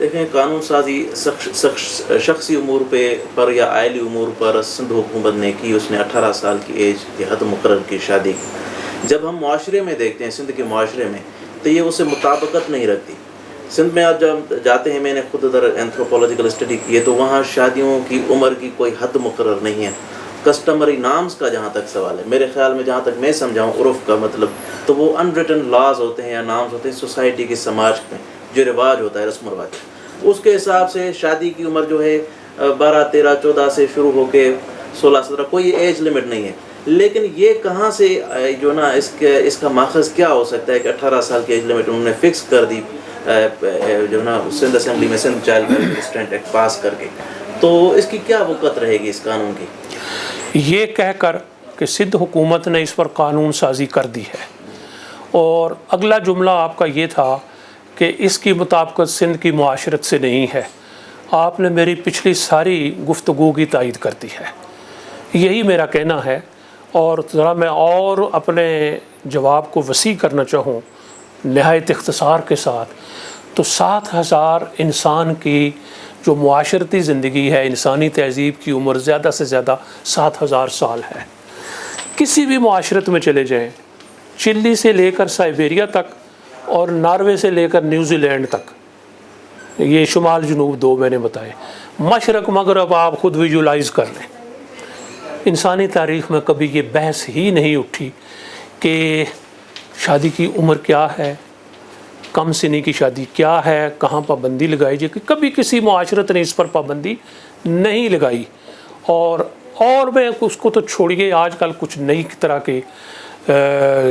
دیکھیں، قانون سازی شخصی امور پر یا آئلی امور پر سندھ حکومت نے کی، اس نے 18 سال کی ایج کی حد مقرر کی شادی کی۔ جب ہم معاشرے میں دیکھتے ہیں، سندھ کے معاشرے میں، تو یہ اس سے مطابقت نہیں رکھتی۔ سندھ میں آپ جب جاتے ہیں، میں نے خود ادھر اینتھروپولوجیکل اسٹڈی کی ہے، تو وہاں شادیوں کی عمر کی کوئی حد مقرر نہیں ہے۔ کسٹمری نامز کا جہاں تک سوال ہے، میرے خیال میں جہاں تک میں سمجھاؤں عرف کا مطلب، تو وہ ان ریٹن لاز ہوتے ہیں یا نامز ہوتے ہیں سوسائٹی کی، سماج میں جو رواج ہوتا ہے، رسم و رواج، اس کے حساب سے شادی کی عمر جو ہے 12 13 14 سے شروع ہو کے 16 17، کوئی ایج لمٹ نہیں ہے۔ لیکن یہ کہاں سے جو نا اس کا ماخذ کیا ہو سکتا ہے کہ 18 سال کی ایج لمٹ انہوں نے فکس کر دی جو نا سندھ اسمبلی میں سندھ چائلڈ اسسٹنٹ ایکٹ پاس کر کے؟ تو اس کی کیا وقت رہے گی اس قانون کی؟ یہ کہہ کر کہ سندھ حکومت نے اس پر قانون سازی کر دی ہے، اور اگلا جملہ آپ کا یہ تھا کہ اس کی مطابقت سندھ کی معاشرت سے نہیں ہے، آپ نے میری پچھلی ساری گفتگو کی تائید کر دی ہے۔ یہی میرا کہنا ہے، اور ذرا میں اور اپنے جواب کو وسیع کرنا چاہوں نہایت اختصار کے ساتھ، تو 7000 انسان کی جو معاشرتی زندگی ہے، انسانی تہذیب کی عمر زیادہ سے زیادہ 7000 سال ہے۔ کسی بھی معاشرت میں چلے جائیں، چلی سے لے کر سائبیریا تک اور ناروے سے لے کر نیوزی لینڈ تک، یہ شمال جنوب 2 میں نے بتائے، مشرق مغرب آپ خود ویژولائز کر لیں، انسانی تاریخ میں کبھی یہ بحث ہی نہیں اٹھی کہ شادی کی عمر کیا ہے، کم سنی کی شادی کیا ہے، کہاں پابندی لگائی جائے، کہ کبھی کسی معاشرت نے اس پر پابندی نہیں لگائی۔ اور میں اس کو تو چھوڑیے، آج کل کچھ نئی طرح کے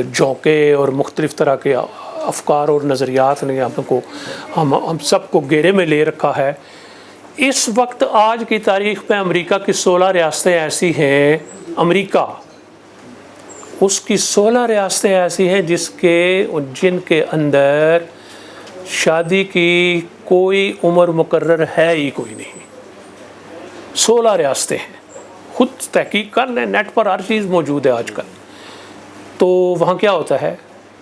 جھونکے اور مختلف طرح کے افکار اور نظریات نے ہم سب کو گھیرے میں لے رکھا ہے۔ اس وقت آج کی تاریخ میں امریکہ کی 16 ریاستیں ایسی ہیں، امریکہ اس کی 16 ریاستیں ایسی ہیں جن کے اندر شادی کی کوئی عمر مقرر ہے ہی کوئی نہیں۔ 16 ریاستیں ہیں، خود تحقیق کر لیں، نیٹ پر ہر چیز موجود ہے آج کل۔ تو وہاں کیا ہوتا ہے،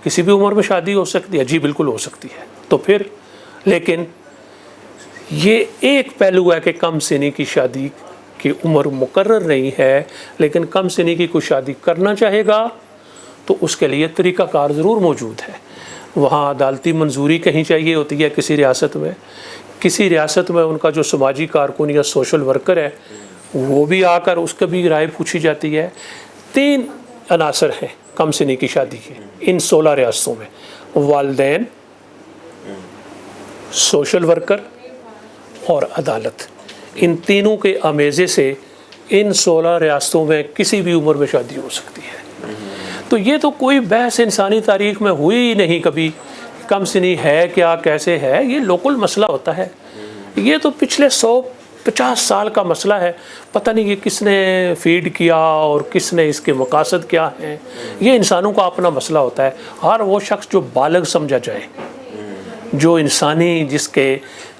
کسی بھی عمر میں شادی ہو سکتی ہے؟ جی بالکل ہو سکتی ہے۔ تو پھر لیکن یہ ایک پہلو ہے کہ کم سنی کی شادی کی عمر مقرر نہیں ہے، لیکن کم سنی کی کوئی شادی کرنا چاہے گا تو اس کے لیے طریقہ کار ضرور موجود ہے۔ وہاں عدالتی منظوری کہیں چاہیے ہوتی ہے کسی ریاست میں ان کا جو سماجی کارکن یا سوشل ورکر ہے وہ بھی آ کر اس کا بھی رائے پوچھی جاتی ہے۔ 3 عناصر ہیں کم سنی کی شادی کے ان 16 ریاستوں میں: والدین، سوشل ورکر اور عدالت۔ ان تینوں کے آمیزے سے ان 16 ریاستوں میں کسی بھی عمر میں شادی ہو سکتی ہے۔ تو یہ تو کوئی بحث انسانی تاریخ میں ہوئی ہی نہیں کبھی، کم سنی ہے کیا، کیسے ہے، یہ لوکل مسئلہ ہوتا ہے۔ یہ تو پچھلے 150 سال کا مسئلہ ہے، پتہ نہیں یہ کس نے فیڈ کیا اور کس نے اس کے مقاصد کیا ہیں۔ یہ انسانوں کا اپنا مسئلہ ہوتا ہے۔ ہر وہ شخص جو بالغ سمجھا جائے، جو انسانی جس کے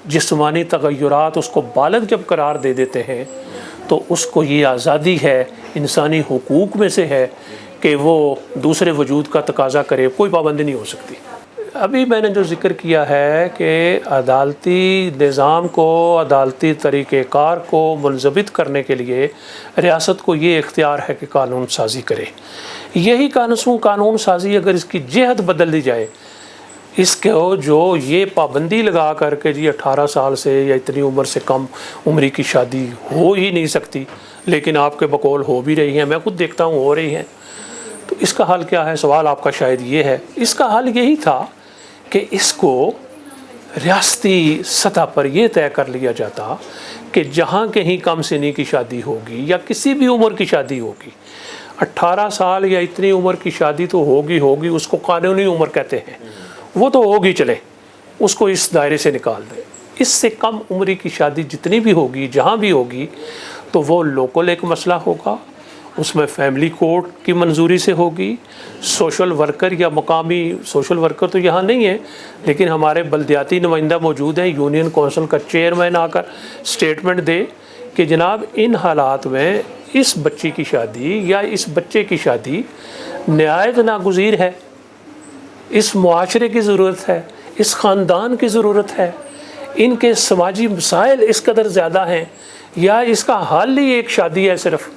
جسمانی تغیرات اس کو بالغ جب قرار دے دیتے ہیں، تو اس کو یہ آزادی ہے، انسانی حقوق میں سے ہے کہ وہ دوسرے وجود کا تقاضا کرے، کوئی پابندی نہیں ہو سکتی۔ ابھی میں نے جو ذکر کیا ہے کہ عدالتی نظام کو، عدالتی طریقہ کار کو منضبط کرنے کے لیے ریاست کو یہ اختیار ہے کہ قانون سازی کرے۔ یہی قانون سازی اگر اس کی جہت بدل دی جائے، اس کو جو یہ پابندی لگا کر کے جی 18 سال سے یا اتنی عمر سے کم عمری کی شادی ہو ہی نہیں سکتی، لیکن آپ کے بقول ہو بھی رہی ہیں، میں خود دیکھتا ہوں ہو رہی ہیں، تو اس کا حل کیا ہے؟ سوال آپ کا شاید یہ ہے۔ اس کا حل یہی تھا کہ اس کو ریاستی سطح پر یہ طے کر لیا جاتا کہ جہاں کہیں کم سنی کی شادی ہوگی یا کسی بھی عمر کی شادی ہوگی، 18 سال یا اتنی عمر کی شادی تو ہوگی، اس کو قانونی عمر کہتے ہیں، وہ تو ہوگی، چلے اس کو اس دائرے سے نکال دیں۔ اس سے کم عمری کی شادی جتنی بھی ہوگی، جہاں بھی ہوگی، تو وہ لوکل ایک مسئلہ ہوگا، اس میں فیملی کورٹ کی منظوری سے ہوگی۔ سوشل ورکر یا مقامی سوشل ورکر تو یہاں نہیں ہے، لیکن ہمارے بلدیاتی نمائندہ موجود ہیں، یونین کونسل کا چیئرمین آ کر اسٹیٹمنٹ دے کہ جناب ان حالات میں اس بچی کی شادی یا اس بچے کی شادی نہایت ناگزیر ہے، اس معاشرے کی ضرورت ہے، اس خاندان کی ضرورت ہے، ان کے سماجی مسائل اس قدر زیادہ ہیں یا اس کا حل ہی ایک شادی ہے صرف؟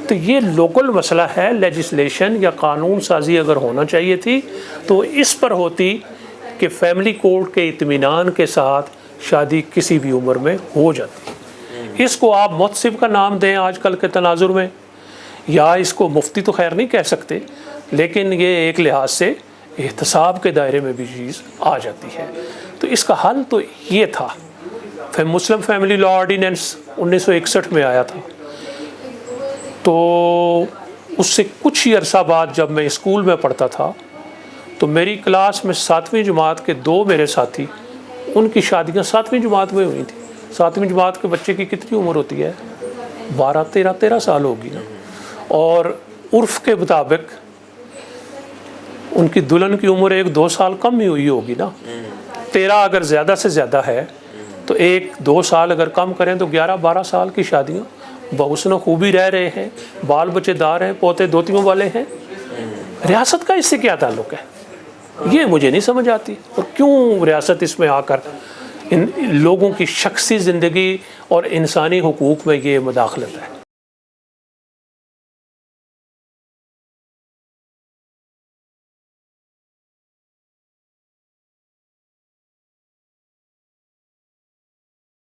تو یہ لوکل مسئلہ ہے. لیجسلیشن یا قانون سازی اگر ہونا چاہیے تھی تو اس پر ہوتی کہ فیملی کورٹ کے اطمینان کے ساتھ شادی کسی بھی عمر میں ہو جاتی. اس کو آپ محتسب کا نام دیں آج کل کے تناظر میں، یا اس کو مفتی تو خیر نہیں کہہ سکتے، لیکن یہ ایک لحاظ سے احتساب کے دائرے میں بھی چیز آ جاتی ہے. تو اس کا حل تو یہ تھا. مسلم فیملی لا آرڈیننس 1961 میں آیا تھا، تو اس سے کچھ ہی عرصہ بعد جب میں اسکول میں پڑھتا تھا تو میری کلاس میں 7ویں جماعت کے 2 میرے ساتھی، ان کی شادیاں 7ویں جماعت میں ہوئی تھیں. 7ویں جماعت کے بچے کی کتنی عمر ہوتی ہے؟ 13 سال ہوگی نا. اور عرف کے مطابق ان کی دلہن کی عمر 1-2 سال کم ہی ہوئی ہوگی نا. 13 اگر زیادہ سے زیادہ ہے تو 1-2 سال اگر کم کریں تو 11-12 سال کی شادیاں بحسن و خوبی رہ رہے ہیں، بال بچے دار ہیں، پوتے دوتیوں والے ہیں. ریاست کا اس سے کیا تعلق ہے؟ یہ مجھے نہیں سمجھ آتی. اور کیوں ریاست اس میں آ کر ان لوگوں کی شخصی زندگی اور انسانی حقوق میں یہ مداخلت ہے؟